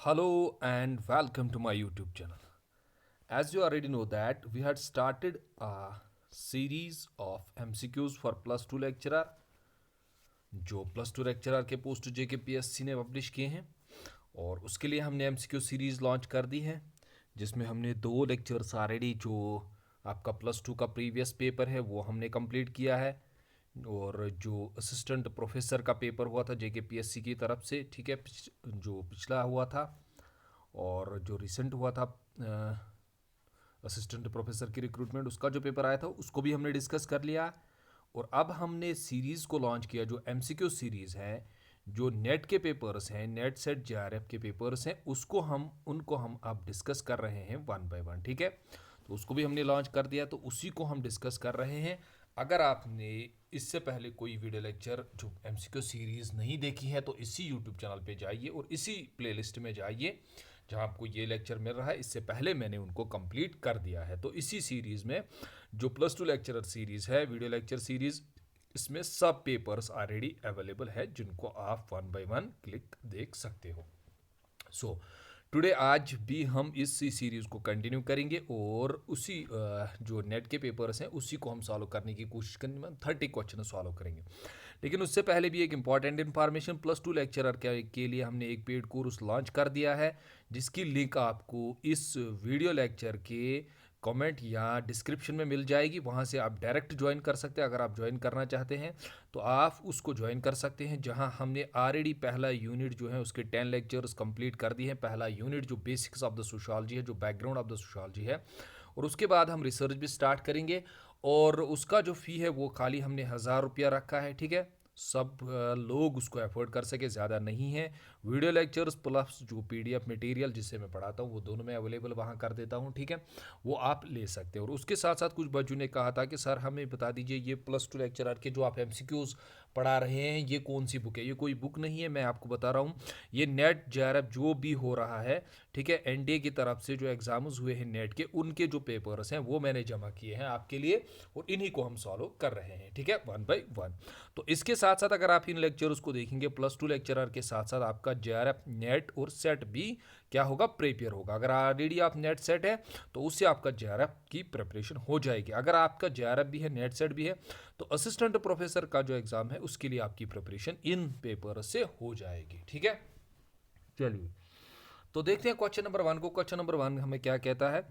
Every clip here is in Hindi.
Hello and welcome to my YouTube channel. As you already know that we had started a series of MCQs for plus 2 lecturer जो प्लस टू लेक्चरर के पोस्ट JKPSC ने पब्लिश किए हैं और उसके लिए हमने MCQ सीरीज़ लॉन्च कर दी है जिसमें हमने दो लेक्चर्स ऑलरेडी जो आपका प्लस टू का प्रीवियस पेपर है वो हमने कंप्लीट किया है और जो असिस्टेंट प्रोफेसर का पेपर हुआ था JKPSC की तरफ से ठीक है जो पिछला हुआ था और जो रिसेंट हुआ था असिस्टेंट प्रोफेसर की रिक्रूटमेंट उसका जो पेपर आया था उसको भी हमने डिस्कस कर लिया और अब हमने सीरीज़ को लॉन्च किया जो MCQ सीरीज़ है जो नेट के पेपर्स हैं नेट सेट JRF के पेपर्स हैं उनको हम अब डिस्कस कर रहे हैं वन बाय वन ठीक है। तो उसको भी हमने लॉन्च कर दिया तो उसी को हम डिस्कस कर रहे हैं। अगर आपने इससे पहले कोई वीडियो लेक्चर जो MCQ सीरीज़ नहीं देखी है तो इसी यूट्यूब चैनल पे जाइए और इसी प्लेलिस्ट में जाइए जहाँ आपको ये लेक्चर मिल रहा है। इससे पहले मैंने उनको कंप्लीट कर दिया है। तो इसी सीरीज़ में जो प्लस टू लेक्चरर सीरीज़ है वीडियो लेक्चर सीरीज़ इसमें सब पेपर्स ऑलरेडी अवेलेबल है जिनको आप वन बाय वन क्लिक देख सकते हो। सो टुडे आज भी हम इस सीरीज़ को कंटिन्यू करेंगे और उसी जो नेट के पेपर्स हैं उसी को हम सॉल्व करने की कोशिश करेंगे। 30 क्वेश्चन सॉल्व करेंगे लेकिन उससे पहले भी एक important information plus two lecturer के लिए हमने एक पेड कोर्स लॉन्च कर दिया है जिसकी लिंक आपको इस वीडियो लेक्चर के कमेंट या डिस्क्रिप्शन में मिल जाएगी। वहाँ से आप डायरेक्ट ज्वाइन कर सकते हैं। अगर आप ज्वाइन करना चाहते हैं तो आप उसको ज्वाइन कर सकते हैं जहाँ हमने ऑलरेडी पहला यूनिट जो है उसके 10 लेक्चर्स कंप्लीट कर दिए हैं। पहला यूनिट जो बेसिक्स ऑफ द सोशियोलॉजी है जो बैकग्राउंड ऑफ द सोशियोलॉजी है और उसके बाद हम रिसर्च भी स्टार्ट करेंगे और उसका जो फ़ी है वो खाली हमने 1000 रुपया रखा है ठीक है। सब लोग उसको अफोर्ड कर सके, ज़्यादा नहीं है। वीडियो लेक्चर्स प्लस जो PDF मटेरियल जिससे मैं पढ़ाता हूँ वो दोनों मैं अवेलेबल वहाँ कर देता हूँ ठीक है। वो आप ले सकते हो और उसके साथ साथ कुछ बच्चों ने कहा था कि सर हमें बता दीजिए ये प्लस टू लेक्चरर के जो आप MCQs पढ़ा रहे हैं ये कौन सी बुक है। ये कोई बुक नहीं है, मैं आपको बता रहा हूँ। ये नेट JRF जो भी हो रहा है ठीक है, NDA की तरफ से जो एग्ज़ाम्स हुए हैं नेट के उनके जो पेपर्स हैं वो मैंने जमा किए हैं आपके लिए और इन्हीं को हम सॉल्व कर रहे हैं ठीक है वन बाय वन। तो इसके साथ साथ अगर आप इन लेक्चर्स को देखेंगे प्लस टू लेक्चरर के साथ साथ आपका JRF नेट और सेट भी क्या होगा, प्रिपेयर होगा। अगर ऑलरेडी आप नेट सेट है तो उससे आपका JRF की प्रिपरेशन हो जाएगी। अगर आपका JRF भी है नेट सेट भी है तो असिस्टेंट प्रोफेसर का जो एग्ज़ाम है उसके लिए आपकी प्रिपरेशन इन पेपर से हो जाएगी ठीक है। चलिए तो देखते हैं क्वेश्चन नंबर वन को। क्वेश्चन नंबर वन हमें क्या कहता है।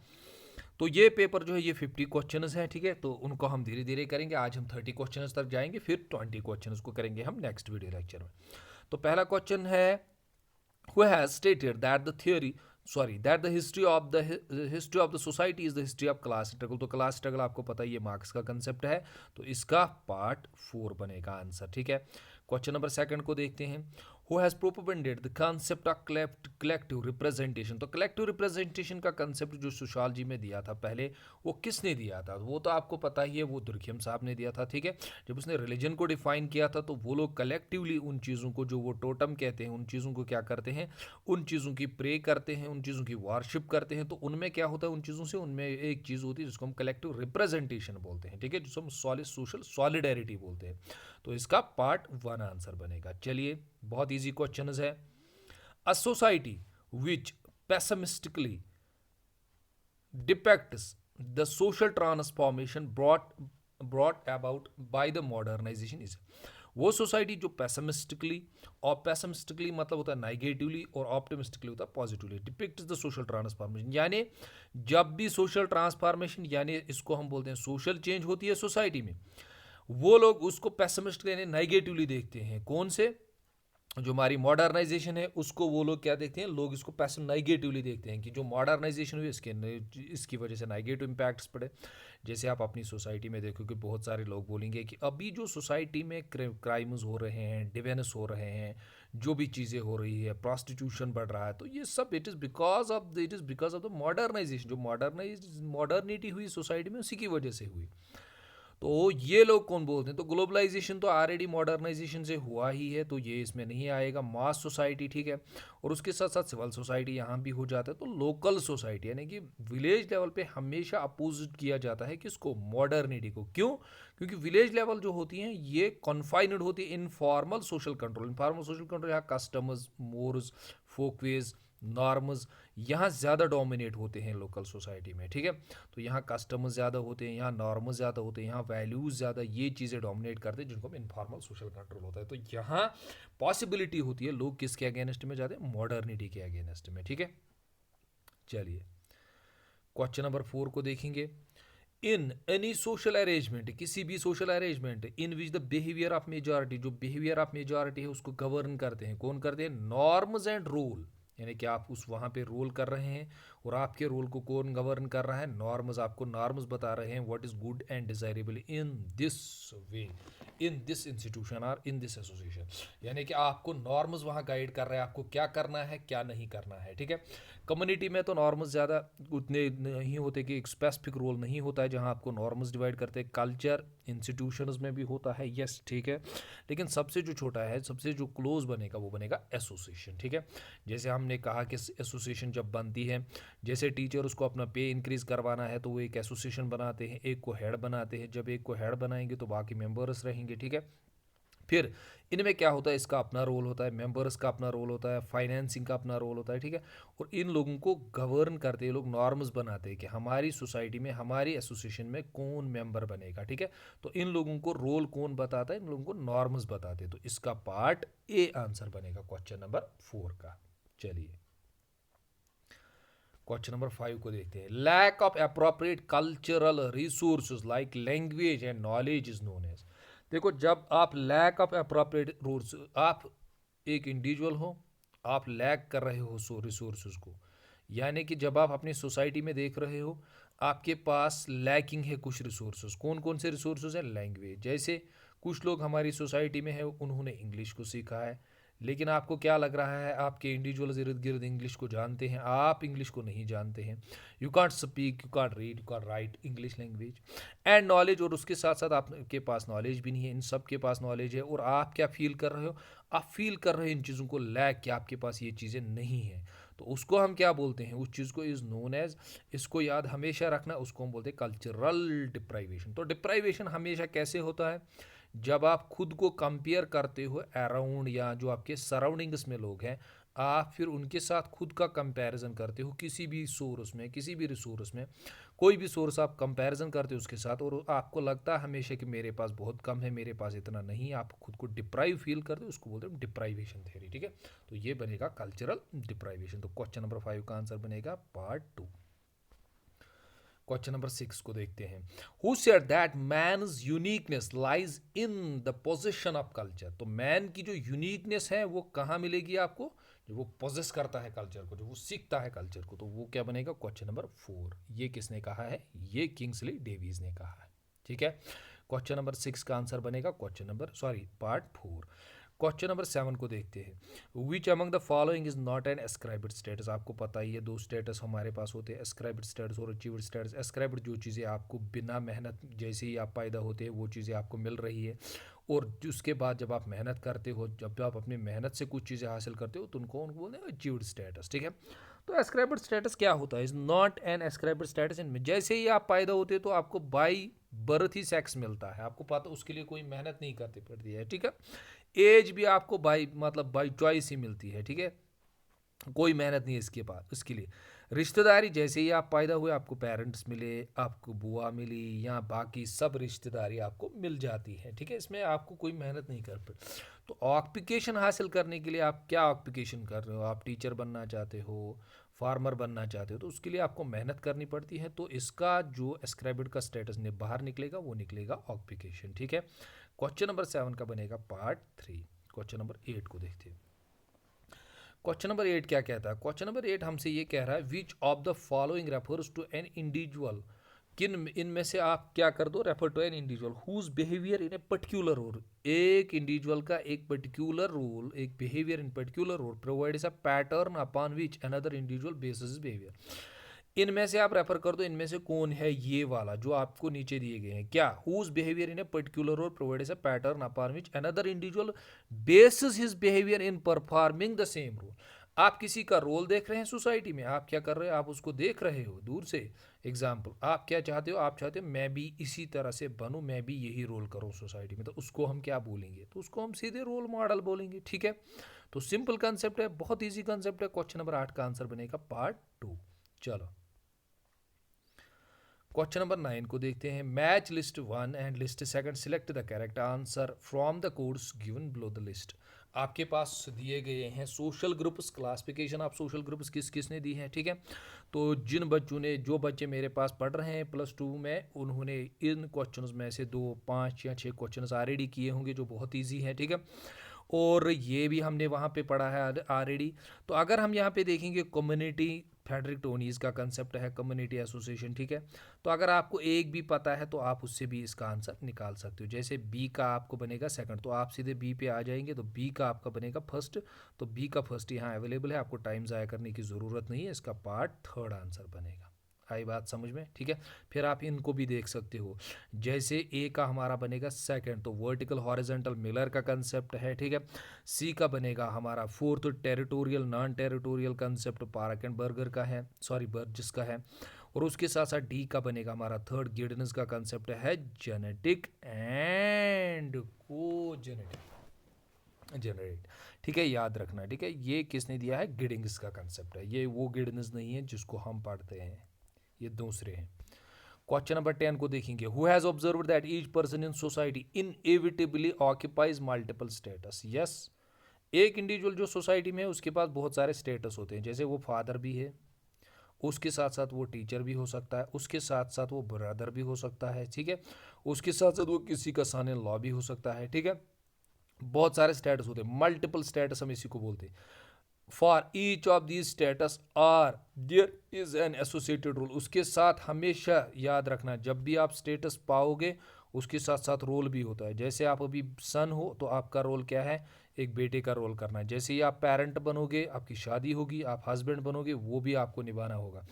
तो ये पेपर जो है ये 50 क्वेश्चन हैं ठीक है। तो उनको हम धीरे धीरे करेंगे। आज हम 30 क्वेश्चन तक जाएंगे फिर 20 क्वेश्चन को करेंगे हम नेक्स्ट वीडियो लेक्चर में। तो पहला क्वेश्चन है who has stated that the theory that the history of the society is the history of class struggle। तो क्लास स्ट्रगल आपको पता ही है मार्क्स का कंसेप्ट है तो इसका पार्ट 4 बनेगा आंसर ठीक है। क्वेश्चन नंबर सेकंड को देखते हैं who has propagated the concept of collective representation। तो कलेक्टिव रिप्रेजेंटेशन का कंसेप्ट जो सोशियोलॉजी में दिया था पहले वो किसने दिया था, वो तो आपको पता ही है, वो दुर्खियम साहब ने दिया था ठीक है। जब उसने रिलीजन को डिफाइन किया था तो वो लोग कलेक्टिवली उन चीज़ों को जो वो टोटम कहते हैं उन चीज़ों को क्या करते हैं, उन चीज़ों की प्रे करते हैं, उन चीज़ों की वारशिप करते हैं। तो उनमें क्या होता है, उन चीज़ों से उनमें एक चीज़ होती है जिसको हम कलेक्टिव रिप्रेजेंटेशन बोलते हैं ठीक है, जिसको हम सोशल सॉलिडेरिटी बोलते हैं। तो इसका पार्ट 1 आंसर बनेगा। चलिए बहुत इजी क्वेश्चन है। A society which पेसिमिस्टिकली depicts the social transformation brought about by the modernization is। वो सोसाइटी जो पेसिमिस्टिकली, और पेसिमिस्टिकली मतलब होता है नेगेटिवली और ऑप्टिमिस्टिकली होता है positively, depicts the social transformation. यानी जब भी सोशल ट्रांसफॉर्मेशन यानी इसको हम बोलते हैं सोशल चेंज होती है सोसाइटी में, वो लोग उसको पेसिमिस्ट यानी नेगेटिवली देखते हैं। कौन से, जो हमारी मॉडर्नाइजेशन है उसको वो लोग क्या देखते हैं, लोग इसको पैसिव नेगेटिवली देखते हैं कि जो मॉडर्नाइजेशन हुई इसकी वजह से नेगेटिव इम्पैक्ट्स पड़े। जैसे आप अपनी सोसाइटी में देखो कि बहुत सारे लोग बोलेंगे कि अभी जो सोसाइटी में क्राइम्स हो रहे हैं, डिवेंस हो रहे हैं, जो भी चीज़ें हो रही है, प्रोस्टिट्यूशन बढ़ रहा है, तो ये सब it is because of the modernization. जो मॉडर्निटी हुई सोसाइटी में उसी की वजह से हुई। तो ये लोग कौन बोलते हैं, तो ग्लोबलाइजेशन तो ऑलरेडी मॉडर्नाइजेशन से हुआ ही है तो ये इसमें नहीं आएगा। मास सोसाइटी ठीक है, और उसके साथ साथ सिविल सोसाइटी यहाँ भी हो जाता है। तो लोकल सोसाइटी यानी कि विलेज लेवल पे हमेशा अपोजिट किया जाता है किसको, मॉडर्निटी को। क्यों, क्योंकि विलेज लेवल जो होती हैं ये कॉन्फाइनड होती है informal social control. Informal social control यहाँ कस्टम्स, मोर्स, फोकवेज, नॉर्म्स यहाँ ज़्यादा डोमिनेट होते हैं लोकल सोसाइटी में, ठीक है। तो यहाँ कस्टम्स ज़्यादा होते हैं, यहाँ नॉर्म्स ज़्यादा होते हैं, यहाँ वैल्यूज़ ज़्यादा, ये चीज़ें डोमिनेट करते हैं जिनको हम इनफॉर्मल सोशल कंट्रोल होता है। तो यहाँ पॉसिबिलिटी होती है लोग किसके अगेंस्ट में जाते हैं, मॉडर्निटी के अगेंस्ट में, ठीक है। चलिए क्वेश्चन नंबर 4 को देखेंगे। इन एनी सोशल अरेंजमेंट, किसी भी social arrangement in which the behaviour of majority, जो बिहेवियर ऑफ मेजॉरिटी है उसको गवर्न करते हैं, कौन करते हैं, नॉर्म्स एंड रूल, यानी कि आप उस वहाँ पे रोल कर रहे हैं और आपके रोल को कौन गवर्न कर रहा है, नॉर्म्स, आपको नॉर्म्स बता रहे हैं what is good and desirable in this way, in this institution और इन दिस एसोसिएशन, यानी कि आपको नॉर्म्स वहाँ गाइड कर रहे हैं आपको क्या करना है क्या नहीं करना है, ठीक है। कम्युनिटी में तो नॉर्म्स ज़्यादा उतने नहीं होते कि एक स्पेसिफिक रोल नहीं होता है जहाँ आपको नॉर्म्स डिवाइड करते हैं। कल्चर इंस्टीट्यूशंस में भी होता है, यस, ठीक है, लेकिन सबसे जो छोटा है, सबसे जो क्लोज बनेगा वो बनेगा एसोसिएशन, ठीक है। जैसे हमने कहा कि एसोसिएशन जब बनती है, जैसे टीचर उसको अपना पे इंक्रीज़ करवाना है तो वो एक एसोसिएशन बनाते हैं, एक को हेड बनाते हैं, जब एक को हेड बनाएंगे तो बाकी मेंबर्स रहेंगे, ठीक है। फिर इनमें क्या होता है, इसका अपना रोल होता है, मेंबर्स का अपना रोल होता है, फाइनेंसिंग का अपना रोल होता है, ठीक है। और इन लोगों को गवर्न करते हैं लोग, नॉर्म्स बनाते हैं कि हमारी सोसाइटी में, हमारी एसोसिएशन में कौन मेंबर बनेगा, ठीक है। तो इन लोगों को रोल कौन बताता है, इन लोगों को नॉर्म्स बताते हैं। तो इसका पार्ट ए आंसर बनेगा क्वेश्चन नंबर 4 का। चलिए क्वेश्चन नंबर 5 को देखते हैं। Lack of appropriate cultural resources like language and knowledge is known as. देखो, जब आप लैक ऑफ अप्रोप्रिएट रूल्स, आप एक इंडिविजुअल हो, आप लैक कर रहे हो सो रिसोर्सेज को, यानी कि जब आप अपनी सोसाइटी में देख रहे हो आपके पास लैकिंग है कुछ रिसोर्सेज, कौन कौन से रिसोर्सेज हैं, लैंग्वेज, जैसे कुछ लोग हमारी सोसाइटी में है उन्होंने इंग्लिश को सीखा है, लेकिन आपको क्या लग रहा है आपके इंडिविजुअल्स इर्द गिर्द इंग्लिश को जानते हैं, आप इंग्लिश को नहीं जानते हैं। You can't speak, you can't read, you can't right English language and knowledge, और उसके साथ साथ आपके पास नॉलेज भी नहीं है। इन सब के पास नॉलेज है और आप क्या फील कर रहे हो, आप फील कर रहे हो इन चीज़ों को लैक, कि आपके पास ये चीज़ें नहीं हैं। तो उसको हम क्या बोलते हैं, उस चीज़ को इज़ नोन एज, इसको याद हमेशा रखना, उसको हम बोलते हैं कल्चरल डिप्राइवेशन। तो डिप्राइवेशन हमेशा कैसे होता है, जब आप खुद को कंपेयर करते हो अराउंड, या जो आपके सराउंडिंग्स में लोग हैं, आप फिर उनके साथ खुद का कंपैरिजन करते हो किसी भी सोर्स में, किसी भी रिसोर्स में, कोई भी सोर्स आप कंपैरिजन करते हो उसके साथ, और आपको लगता है हमेशा कि मेरे पास बहुत कम है, मेरे पास इतना नहीं, आप खुद को डिप्राइव फील करते हो, उसको बोलते हैं डिप्राइवेशन थ्योरी, ठीक है। तो ये बनेगा कल्चरल डिप्राइवेशन। तो क्वेश्चन नंबर 5 का आंसर बनेगा पार्ट 2। क्वेश्चन नंबर 6 को देखते हैं। Who said that man's uniqueness lies in the possession of culture. तो मैन की जो यूनिकनेस है वो कहाँ मिलेगी आपको, जो वो पोजेस करता है कल्चर को, जो वो सीखता है कल्चर को, तो वो क्या बनेगा, क्वेश्चन नंबर 4। ये किसने कहा है, ये किंग्सली डेविस ने कहा है, ठीक है। क्वेश्चन नंबर 6 का आंसर बनेगा पार्ट 4। क्वेश्चन नंबर 7 को देखते हैं। Which among the following is not an ascribed status. आपको पता ही है दो स्टेटस हमारे पास होते हैं, एस्क्राइब्ड स्टेटस और अचीव्ड स्टेटस। एस्क्राइब्ड जो चीज़ें आपको बिना मेहनत, जैसे ही आप पैदा होते हैं वो चीज़ें आपको मिल रही है, और उसके बाद जब आप मेहनत करते हो, जब आप अपनी मेहनत से कुछ चीज़ें हासिल करते हो तो उनको बोलते हैं अचीव्ड स्टेटस, ठीक है। तो एस्क्राइब्ड स्टेटस क्या होता है, is not an ascribed status in, जैसे ही आप पैदा होते हो तो आपको बाई बर्थ ही सेक्स मिलता है, आपको पता, उसके लिए कोई मेहनत नहीं करनी पड़ती है, ठीक है। एज भी आपको बाई, मतलब बाई चॉइस ही मिलती है, ठीक है, कोई मेहनत नहीं है इसके पास, इसके लिए। रिश्तेदारी, जैसे ही आप पैदा हुए आपको पेरेंट्स मिले, आपको बुआ मिली, या बाकी सब रिश्तेदारी आपको मिल जाती है, ठीक है, इसमें आपको कोई मेहनत नहीं कर पाए। तो ऑक्यूपेशन हासिल करने के लिए आप क्या ऑक्यूपेशन कर रहे हो, आप टीचर बनना चाहते हो, फार्मर बनना चाहते हो, तो उसके लिए आपको मेहनत करनी पड़ती है। तो इसका जो एस्क्राइब्ड का स्टेटस ने बाहर निकलेगा वो निकलेगा ऑक्यूपेशन, ठीक है। क्वेश्चन नंबर 7 का बनेगा पार्ट 3। क्वेश्चन नंबर 8 को देखते हैं। क्वेश्चन नंबर 8 क्या कहता है, क्वेश्चन नंबर 8 हमसे ये कह रहा है which of the following refers to an individual. किन इनमें से आप क्या कर दो, refer to an individual whose behaviour in a particular role. एक इंडिविजुअल का एक पर्टिकुलर रोल, एक behaviour in particular role provides a pattern upon which another individual bases behaviour. इनमें से आप रेफर कर दो, इनमें से कौन है ये वाला जो आपको नीचे दिए गए हैं, क्या, whose behaviour in a particular role provides a pattern upon which another individual bases his behaviour in performing the same role. आप किसी का रोल देख रहे हैं सोसाइटी में, आप क्या कर रहे हो, आप उसको देख रहे हो दूर से। एग्जाम्पल, आप क्या चाहते हो, आप चाहते हो मैं भी इसी तरह से बनूं, मैं भी यही रोल करूं सोसाइटी में, तो उसको हम क्या बोलेंगे, तो उसको हम सीधे रोल मॉडल बोलेंगे, ठीक है। तो सिंपल कंसेप्ट है, बहुत इजी कंसेप्ट है। क्वेश्चन नंबर 8 का आंसर बनेगा पार्ट 2। चलो क्वेश्चन नंबर 9 को देखते हैं। Match list 1 and list 2, select the correct answer from the codes given below the list. आपके पास दिए गए हैं सोशल ग्रुप्स क्लासिफिकेशन, आप सोशल ग्रुप्स किस किसने दी है, ठीक है। तो जिन बच्चों ने, जो बच्चे मेरे पास पढ़ रहे हैं +2 में, उन्होंने इन क्वेश्चंस में से 2, 5 या 6 क्वेश्चंस ऑलरेडी किए होंगे जो बहुत ईजी है, ठीक है। और ये भी हमने वहाँ पे पढ़ा है ऑलरेडी। तो अगर हम यहाँ पे देखेंगे, कम्युनिटी फेडरिक टोनीज का कंसेप्ट है, कम्युनिटी एसोसिएशन, ठीक है। तो अगर आपको एक भी पता है तो आप उससे भी इसका आंसर निकाल सकते हो। जैसे बी का आपको बनेगा सेकंड, तो आप सीधे बी पे आ जाएंगे, तो बी का आपका बनेगा फर्स्ट। तो बी का फर्स्ट यहाँ अवेलेबल है, आपको टाइम ज़ाया करने की ज़रूरत नहीं है, इसका पार्ट 3 आंसर बनेगा। आई बात समझ में, ठीक है। फिर आप इनको भी देख सकते हो, जैसे ए का हमारा बनेगा सेकंड, तो वर्टिकल हॉरिजॉन्टल मिलर का कंसेप्ट है, ठीक है। सी का बनेगा हमारा fourth, territorial non territorial concept park and burger का है, सॉरी बर्जिस का है। और उसके साथ साथ डी का बनेगा हमारा थर्ड, गिडनेस का कंसेप्ट है जेनेटिक एंड को जेनरेट, ठीक है, याद रखना, ठीक है। ये किसने दिया है, गिडिंग्स का कंसेप्ट है, ये वो गिडनेस नहीं है जिसको हम पढ़ते हैं, ये दूसरे हैं। क्वेश्चन नंबर 10 को देखेंगे। Who has observed that each person in society inevitably occupies multiple status. Yes, एक इंडिविजुअल जो सोसाइटी में है उसके पास बहुत सारे स्टेटस होते हैं, जैसे वो फादर भी है, उसके साथ साथ वो टीचर भी हो सकता है, उसके साथ साथ वो ब्रदर भी हो सकता है, ठीक है। उसके साथ साथ वो किसी का सन इन लॉ भी हो सकता है, ठीक है। बहुत सारे स्टेटस होते हैं, मल्टीपल स्टेटस हम इसी को बोलते हैं। For each of these status are there is an associated role. उसके साथ हमेशा याद रखना, जब भी आप स्टेटस पाओगे उसके साथ साथ रोल भी होता है। जैसे आप अभी सन हो तो आपका रोल क्या है, एक बेटे का रोल करना है। जैसे ही आप पेरेंट बनोगे, आपकी शादी होगी, आप हस्बैंड बनोगे, वो भी आपको निभाना होगा।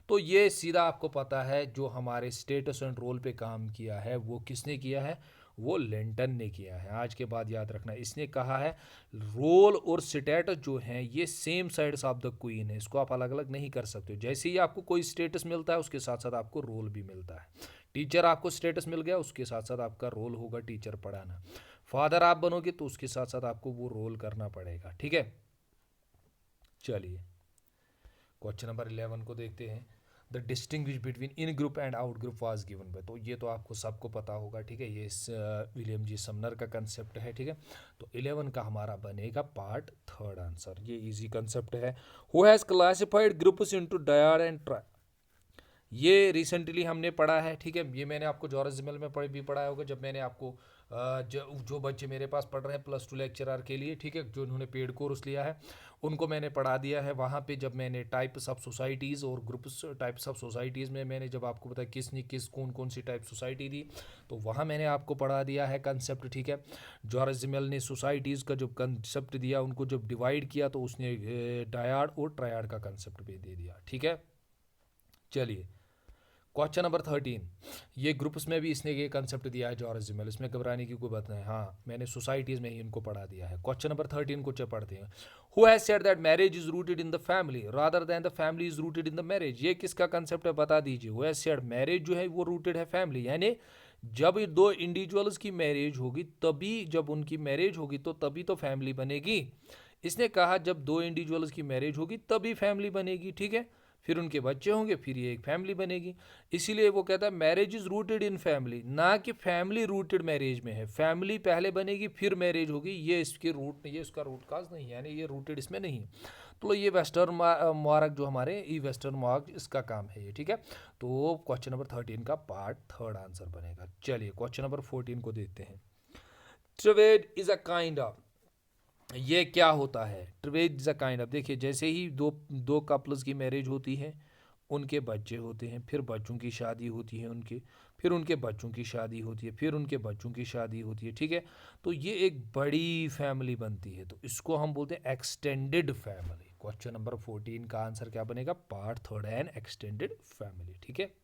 तो ये सीधा आपको पता है, जो हमारे स्टेटस एंड रोल पे काम किया है वो किसने किया है, वो लिंटन ने किया है। आज के बाद याद रखना, इसने कहा है रोल और स्टेटस जो हैं ये same sides of the queen है, इसको आप अलग अलग नहीं कर सकते। जैसे ही आपको कोई स्टेटस मिलता है उसके साथ साथ आपको रोल भी मिलता है। टीचर आपको स्टेटस मिल गया, उसके साथ साथ आपका रोल होगा टीचर पढ़ाना। फादर आप बनोगे तो उसके साथ साथ आपको वो रोल करना पड़ेगा, ठीक है। चलिए क्वेश्चन नंबर 11 को देखते हैं। The distinguish between in group and out group was given by, तो ये तो आपको सबको पता होगा, ठीक है। ये विलियम जी समनर का कंसेप्ट है, ठीक है। तो 11 का हमारा बनेगा पार्ट 3 आंसर, ये इजी कंसेप्ट है। Who has classified groups into dyad and triad, ये रिसेंटली हमने पढ़ा है, ठीक है। ये मैंने आपको जॉर्जिमल में भी पढ़ाया होगा, जब मैंने आपको जो बच्चे मेरे पास पढ़ रहे हैं +2 लेक्चरर के लिए, ठीक है, जो उन्होंने पेड कोर्स लिया है, उनको मैंने पढ़ा दिया है वहाँ पे। जब मैंने टाइप्स ऑफ सोसाइटीज़ और ग्रुप्स टाइप्स ऑफ सोसाइटीज़ में मैंने जब आपको बताया किसने किस कौन कौन सी टाइप सोसाइटी दी, तो वहाँ मैंने आपको पढ़ा दिया है कंसेप्ट, ठीक है। जॉर्जिमल ने सोसाइटीज़ का जो कंसेप्ट दिया, उनको जब डिवाइड किया तो उसने डायड और ट्रायड का कंसेप्ट भी दे दिया, ठीक है। चलिए क्वेश्चन नंबर 13, ये ग्रुप्स में भी इसने ये कंसेप्ट दिया है जॉर्जिमल, इसमें घबराने की कोई बात नहीं। हाँ, मैंने सोसाइटीज़ में ही इनको पढ़ा दिया है। क्वेश्चन नंबर 13 को पढ़ते हैं। Who has said that marriage is rooted in the family rather than the family is rooted in the marriage, ये किसका कंसेप्ट है बता दीजिए। हु हैज सेड मैरिज जो है वो रूटेड है फैमिली, यानी जब दो इंडिविजुअल्स की मैरिज होगी तभी, जब उनकी मैरिज होगी तो तभी तो फैमिली बनेगी। इसने कहा जब दो इंडिविजुअल्स की मैरिज होगी तभी फैमिली बनेगी, ठीक है। फिर उनके बच्चे होंगे, फिर ये एक फैमिली बनेगी। इसीलिए वो कहता है marriage is rooted in family, ना कि फैमिली रूटेड मैरिज में है। फैमिली पहले बनेगी फिर मैरिज होगी, ये इसके रूट, ये इसका रूट काज नहीं है, यानी ये रूटेड इसमें नहीं है। तो ये वेस्टर्न मार्क जो हमारे ई वेस्टर्न मार्क इसका काम है ये, ठीक है। तो क्वेश्चन नंबर 13 का पार्ट 3 आंसर बनेगा। चलिए क्वेश्चन नंबर 14 को देखते हैं। Trade is a kind of, ये क्या होता है, trade is a kind of. देखिए जैसे ही दो कपल्स की मैरिज होती है, उनके बच्चे होते हैं, फिर बच्चों की शादी होती है उनके, फिर उनके बच्चों की शादी होती है, फिर उनके बच्चों की शादी होती है, ठीक है। तो ये एक बड़ी फैमिली बनती है, तो इसको हम बोलते हैं एक्सटेंडेड फैमिली। क्वेश्चन नंबर 14 का आंसर क्या बनेगा, पार्ट 3 एन एक्सटेंडेड फैमिली, ठीक है।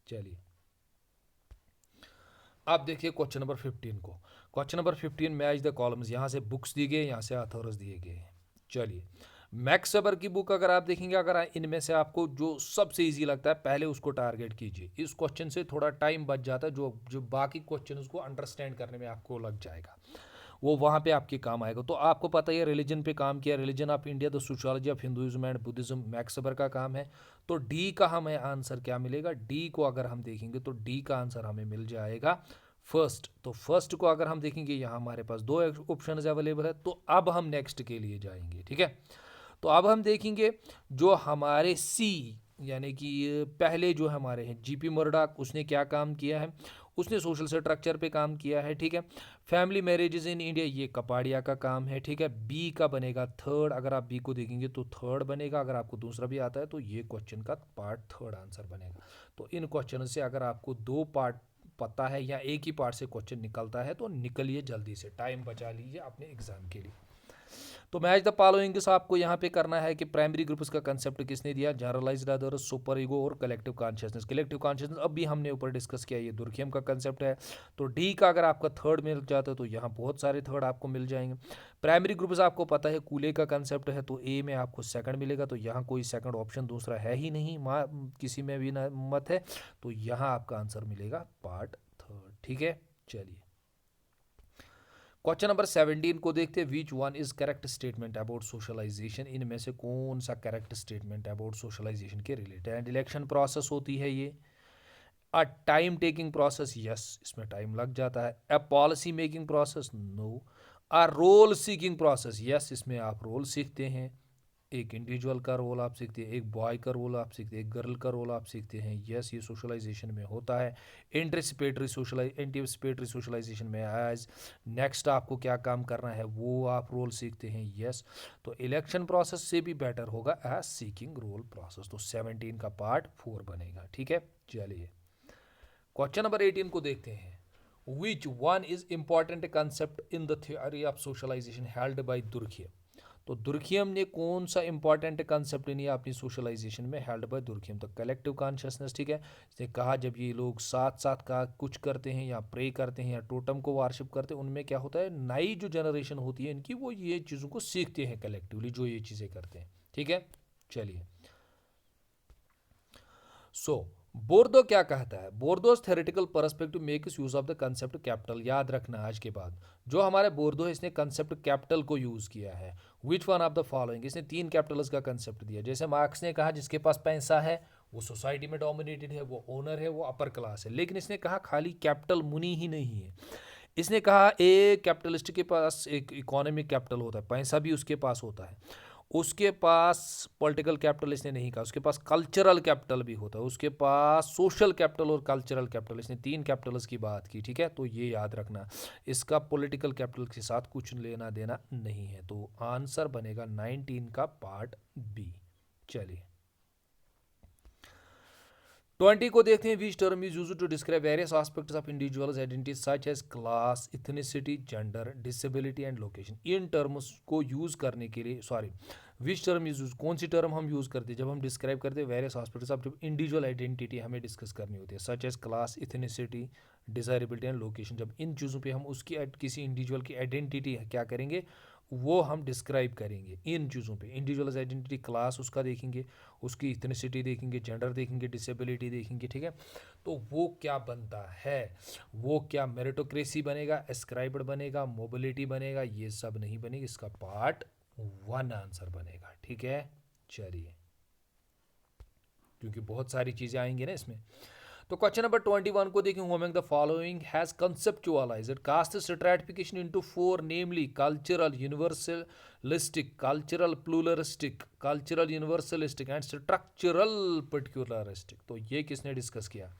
चलिए अब देखिए क्वेश्चन नंबर 15 को। Question number 15, match the columns, यहाँ से बुक्स दी गई, यहाँ से ऑथर्स दिए गए हैं। चलिए मैक्स वेबर की बुक अगर आप देखेंगे, अगर इनमें से आपको जो सबसे इजी लगता है पहले उसको टारगेट कीजिए। इस क्वेश्चन से थोड़ा टाइम बच जाता है, जो जो बाकी क्वेश्चन उसको अंडरस्टैंड करने में आपको लग जाएगा। वो वहाँ पे आपके काम आएगा। तो आपको पता है रिलीजन पे काम किया, religion of India, the sociology of Hinduism and Buddhism, max weber का काम है। तो डी का हमें आंसर क्या मिलेगा, डी को अगर हम देखेंगे तो डी का आंसर हमें मिल जाएगा फर्स्ट। तो फर्स्ट को अगर हम देखेंगे, यहाँ हमारे पास दो ऑप्शन अवेलेबल है। तो अब हम नेक्स्ट के लिए जाएंगे, ठीक है। तो अब हम देखेंगे जो हमारे सी, यानी कि पहले जो हमारे हैं जीपी मर्डॉक, उसने क्या काम किया है, उसने सोशल स्ट्रक्चर पे काम किया है, ठीक है। फैमिली मैरिजेस इन इंडिया, ये कपाड़िया का काम है, ठीक है। बी का बनेगा थर्ड, अगर आप बी को देखेंगे तो थर्ड बनेगा। अगर आपको दूसरा भी आता है तो ये क्वेश्चन का पार्ट थर्ड आंसर बनेगा। तो इन क्वेश्चन से अगर आपको दो पार्ट पता है या एक ही पार्ट से क्वेश्चन निकलता है तो निकलिए जल्दी से, टाइम बचा लीजिए अपने एग्जाम के लिए। तो मैच द फॉलोइंग आपको यहाँ पे करना है कि प्राइमरी ग्रुप्स का कंसेप्ट किसने दिया, जनरलाइज्ड अदर, सुपर ईगो और कलेक्टिव कॉन्शियसनेस। कलेक्टिव कॉन्शियसनेस अब भी हमने ऊपर डिस्कस किया, ये दुर्खियम का कंसेप्ट है। तो डी का अगर आपका थर्ड मिल जाता है तो यहाँ बहुत सारे थर्ड आपको मिल जाएंगे। प्राइमरी ग्रुप्स आपको पता है कूले का कंसेप्ट है, तो ए में आपको सेकंड मिलेगा। तो यहाँ कोई सेकंड ऑप्शन दूसरा है ही नहीं, किसी में भी ना मत है। तो यहाँ आपका आंसर मिलेगा पार्ट थर्ड, ठीक है। चलिए क्वेश्चन नंबर 17 को देखते हैं। Which one is correct statement about socialization, इनमें से कौन सा करेक्ट स्टेटमेंट अबाउट सोशलाइजेशन के रिलेटेड एंड इलेक्शन प्रोसेस होती है ये। A time taking process, yes, इसमें टाइम लग जाता है। A policy making process, no. A role seeking process, yes, इसमें आप रोल सीखते हैं। एक इंडिविजुअल का रोल आप सीखते हैं, एक बॉय का रोल आप सीखते हैं, एक गर्ल का रोल आप सीखते हैं, यस, ये सोशलाइजेशन में होता है। एंटिसिपेटरी सोशलाइजेशन में एज नेक्स्ट आपको क्या काम करना है वो आप रोल सीखते हैं, यस। तो इलेक्शन प्रोसेस से भी बेटर होगा एज सीकिंग रोल प्रोसेस। तो 17 का पार्ट 4 बनेगा, ठीक है। चलिए क्वेश्चन नंबर 18 को देखते हैं। Which one is important concept in the theory of socialization held by Durkheim. तो दुर्खियम ने कौन सा इंपॉर्टेंट कंसेप्ट लिया अपनी सोशलाइजेशन में, हेल्ड बाय दुर्खियम। तो कलेक्टिव कॉन्शियसनेस, ठीक है। इसने कहा जब ये लोग साथ साथ का कुछ करते हैं या प्रे करते हैं या टोटम को वार्शिप करते हैं, उनमें क्या होता है, नई जो जनरेशन होती है इनकी, वो ये चीज़ों को सीखते हैं कलेक्टिवली जो ये चीज़ें करते हैं, ठीक है। चलिए सो बोर्दो क्या कहता है, Bourdieu's theoretical perspective makes use of the concept capital. याद रखना आज के बाद जो हमारे बोर्दो है इसने कंसेप्ट कैपिटल को यूज किया है। Which one of the following, इसने 3 कैपिटल्स का कंसेप्ट दिया। जैसे मार्क्स ने कहा जिसके पास पैसा है वो सोसाइटी में डोमिनेटेड है, वो ओनर है, वो अपर क्लास है। लेकिन इसने कहा खाली कैपिटल मुनी ही नहीं है, इसने कहा एक कैपिटलिस्ट के पास एक इकोनॉमिक कैपिटल होता है, पैसा भी उसके पास होता है। उसके पास पॉलिटिकल कैपिटल इसने नहीं कहा, उसके पास कल्चरल कैपिटल भी होता है, उसके पास सोशल कैपिटल और कल्चरल कैपिटल, इसने 3 कैपिटल्स की बात की, ठीक है। तो ये याद रखना, इसका पॉलिटिकल कैपिटल के साथ कुछ लेना देना नहीं है। तो आंसर बनेगा 19 का पार्ट बी। चलिए 20 को देखते हैं। Which term is used to describe various aspects of individual's identity such as class, ethnicity, gender, disability and location. इन टर्म्स को यूज करने के लिए, sorry, which term is use, कौन सी टर्म हम यूज करते हैं जब हम डिस्क्राइब करते हैं various aspects of individual identity, हमें डिस्कस करनी होती है। Such as class, ethnicity, desirability and location. जब इन चीज़ों पे हम उसकी किसी इंडिविजुअल की आइडेंटिटी क्या करेंगे, वो हम डिस्क्राइब करेंगे इन चीज़ों पे। इंडिविजुअल आइडेंटिटी, क्लास उसका देखेंगे, उसकी इथनिसिटी देखेंगे, जेंडर देखेंगे, डिसेबिलिटी देखेंगे, ठीक है। तो वो क्या बनता है, वो क्या मेरिटोक्रेसी बनेगा, एस्क्राइब्ड बनेगा, मोबिलिटी बनेगा, ये सब नहीं बनेगा, इसका पार्ट 1 आंसर बनेगा, ठीक है। चलिए क्योंकि बहुत सारी चीज़ें आएंगी ना इसमें। तो क्वेश्चन नंबर 21 को देखें। Who among the following has conceptualized caste stratification into 4 namely cultural universalistic, cultural pluralistic, cultural universalistic and structural particularistic. तो ये किसने डिस्कस किया,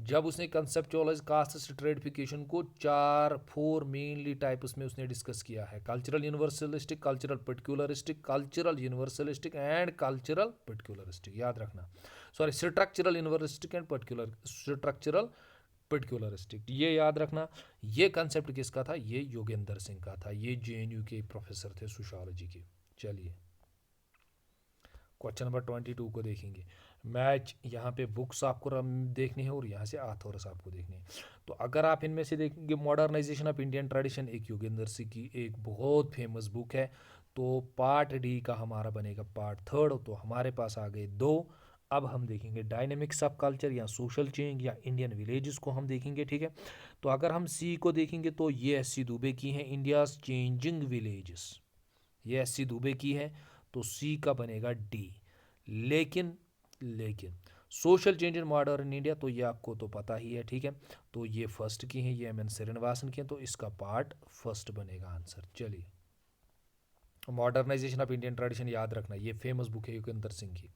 जब उसने कंसेप्चुअलाइज कास्ट स्ट्रेटिफिकेशन को 4 मेनली टाइप्स में उसने डिस्कस किया है। Cultural universalistic, cultural particularistic, cultural universalistic and cultural particularistic. याद रखना, sorry, structural universalistic and particular, structural particularistic, ये याद रखना। ये कंसेप्ट किसका था, ये योगेंद्र सिंह का था, ये जेएनयू के प्रोफेसर थे सोशियोलॉजी के। चलिए क्वेश्चन नंबर 22 को देखेंगे। मैच यहाँ पे बुक्स आपको देखनी है और यहाँ से आथर्स आपको देखने हैं। तो अगर आप इनमें से देखेंगे, मॉडर्नाइजेशन ऑफ इंडियन ट्रेडिशन एक योगेंद्र सिंह की एक बहुत फेमस बुक है। तो पार्ट डी का हमारा बनेगा पार्ट थर्ड। तो हमारे पास आ गए 2, अब हम देखेंगे डायनेमिक सब कल्चर या सोशल चेंज या इंडियन विलेजेस को हम देखेंगे, ठीक है। तो अगर हम सी को देखेंगे तो ये एस सी दुबे की है, इंडियाज चेंजिंग विलेजेस, ये एस सी दुबे की है, तो सी का बनेगा डी। लेकिन लेकिन social change in modern India, तो ये आपको तो पता ही है, ठीक है। तो ये फर्स्ट की है, ये एम एन श्रीनिवासन की है, तो इसका पार्ट फर्स्ट बनेगा आंसर। चलिए, मॉडर्नाइजेशन ऑफ इंडियन ट्रेडिशन याद रखना, ये फेमस बुक है युगेंद्र सिंह की।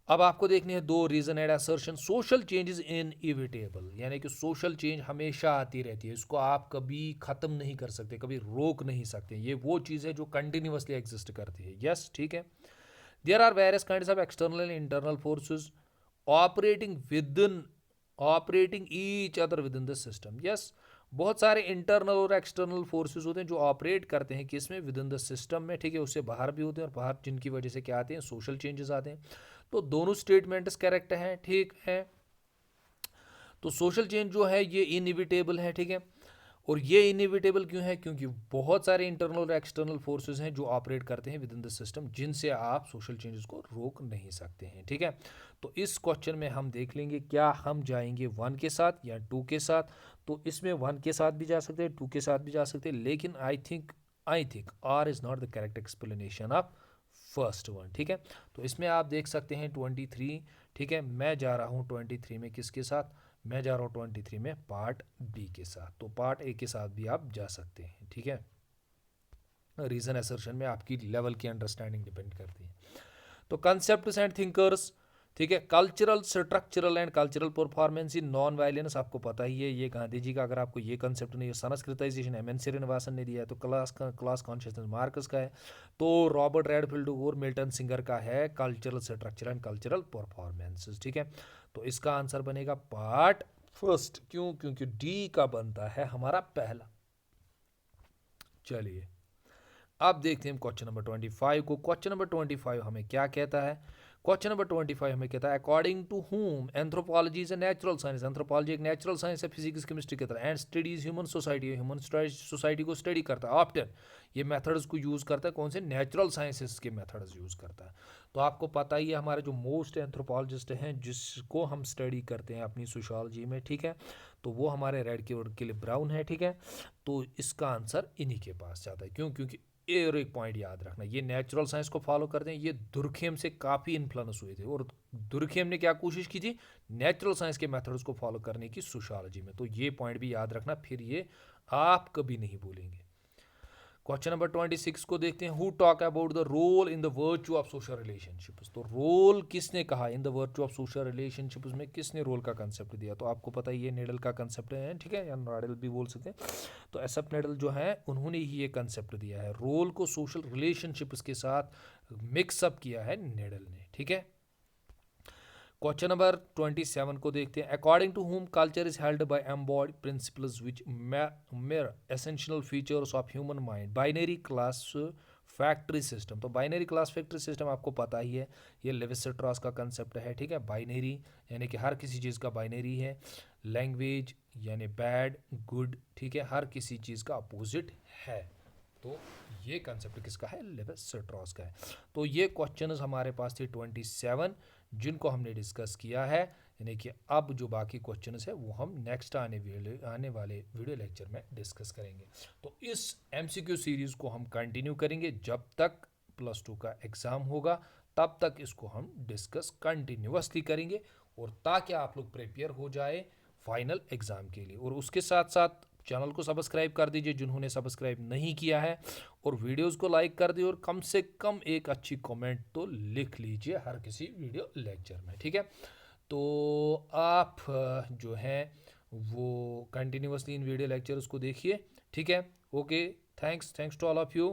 अब आपको देखनी है दो reason and assertion. Social change is inevitable, यानी कि सोशल चेंज हमेशा आती रहती है, इसको आप कभी ख़त्म नहीं कर सकते, कभी रोक नहीं सकते। ये वो चीज़ है जो कंटिन्यूसली एग्जिस्ट करती है। यस, ठीक है। There are various kinds of external and internal forces operating each other within the system. Yes, बहुत सारे इंटरनल और एक्सटर्नल फोर्सेस होते हैं जो ऑपरेट करते हैं किस में, विद इन द सिस्टम में, ठीक है। उससे बाहर भी होते हैं, और बाहर जिनकी वजह से क्या आते हैं, सोशल चेंजेस आते हैं। तो दोनों स्टेटमेंट्स करेक्ट हैं, ठीक है। तो सोशल चेंज जो है ये इनइविटेबल है, ठीक है। और ये इनइविटेबल क्यों है, क्योंकि बहुत सारे इंटरनल और एक्सटर्नल फोर्सेस हैं जो ऑपरेट करते हैं विद इन द सिस्टम, जिनसे आप सोशल चेंजेस को रोक नहीं सकते हैं, ठीक है। तो इस क्वेश्चन में हम देख लेंगे क्या हम जाएंगे 1 के साथ या 2 के साथ। तो इसमें 1 के साथ भी जा सकते हैं, 2 के साथ भी जा सकते हैं, लेकिन I think R is not the correct explanation of first one, ठीक है। तो इसमें आप देख सकते हैं 23, ठीक है। मैं जा रहा हूँ 23 में किसके साथ, मैं जा रहा हूँ 23 में पार्ट बी के साथ। तो पार्ट ए के साथ भी आप जा सकते हैं, ठीक है। रीजन असर्शन में आपकी लेवल की अंडरस्टैंडिंग डिपेंड करती है। तो कंसेप्ट्स एंड थिंकर्स, ठीक है। Cultural, structural and cultural performance in non violence, आपको पता ही है ये गांधी जी का, अगर आपको ये कंसेप्ट नहीं है। संस्कृताइजेशन एम एन श्रीनिवासन ने दिया है, तो क्लास कॉन्शियसनेस मार्कस का है। तो रॉबर्ट रेडफील्ड और मिल्टन सिंगर का है cultural structure and cultural performances, ठीक है। तो इसका आंसर बनेगा पार्ट फर्स्ट। क्यों, क्योंकि डी का बनता है हमारा पहला। चलिए, अब देखते हैं क्वेश्चन नंबर 25 को। क्वेश्चन नंबर 25 हमें क्या कहता है, क्वेश्चन नंबर 25 हमें कहता है according to whom anthropology is a natural science, anthropology एक नेचुरल साइंस है फिजिक्स केमिस्ट्री की तरह, and studies human society, human society को स्टडी करता है। ऑप्टेन ये मेथड्स को यूज़ करता है, कौन से, नेचुरल साइंसेस के मेथड्स यूज़ करता है। तो आपको पता ही है हमारे जो मोस्ट एंथ्रोपोलॉजिस्ट हैं जिसको हम स्टडी करते हैं अपनी सोशोलॉजी में, ठीक है। तो वो हमारे रेड और किलिप ब्राउन है, ठीक है। तो इसका आंसर इन्हीं के पास जाता है। क्यों, क्योंकि एक पॉइंट याद रखना, ये नेचुरल साइंस को फॉलो करते हैं, ये दुर्खेम से काफ़ी इन्फ्लुएंस हुए थे, और दुर्खेम ने क्या कोशिश की थी, नेचुरल साइंस के मेथड्स को फॉलो करने की सोशियोलॉजी में। तो ये पॉइंट भी याद रखना, फिर ये आप कभी नहीं भूलेंगे। क्वेश्चन नंबर 26 को देखते हैं। Who talk about the role in the virtue of social relationships, तो रोल किसने कहा in the virtue of social relationships में, किसने रोल का कंसेप्ट दिया। तो आपको पता है ये नेडल का कंसेप्ट है, ठीक है, या नाडल भी बोल सकते हैं। तो एसएफ नेडल जो है उन्होंने ही ये कंसेप्ट दिया है, रोल को सोशल रिलेशनशिप्स के साथ मिक्सअप किया है नेडल ने, ठीक है। क्वेश्चन नंबर 27 को देखते हैं। According to whom culture is held by embody principles which mere essential features of human mind, binary class factory system. तो बाइनरी क्लास फैक्ट्री सिस्टम आपको पता ही है, ये लेविस स्ट्रॉस का कंसेप्ट है, ठीक है। बाइनरी यानी कि हर किसी चीज़ का बाइनरी है, लैंग्वेज यानी बैड गुड, ठीक है, हर किसी चीज़ का अपोजिट है। तो ये कंसेप्ट किसका है, लेविस स्ट्रॉस का है। तो ये क्वेश्चंस हमारे पास थे 27 जिनको हमने डिस्कस किया है, यानी कि अब जो बाकी क्वेश्चंस है वो हम नेक्स्ट आने वाले वीडियो लेक्चर में डिस्कस करेंगे। तो इस एमसीक्यू सीरीज़ को हम कंटिन्यू करेंगे जब तक +2 का एग्ज़ाम होगा, तब तक इसको हम डिस्कस कंटिन्यूसली करेंगे, और ताकि आप लोग प्रिपेयर हो जाए फाइनल एग्ज़ाम के लिए। और उसके साथ साथ चैनल को सब्सक्राइब कर दीजिए जिन्होंने सब्सक्राइब नहीं किया है, और वीडियोस को लाइक कर दिए, और कम से कम एक अच्छी कमेंट तो लिख लीजिए हर किसी वीडियो लेक्चर में, ठीक है। तो आप जो है वो कंटिन्यूसली इन वीडियो लेक्चर्स को देखिए, ठीक है। Okay, thanks to all of you.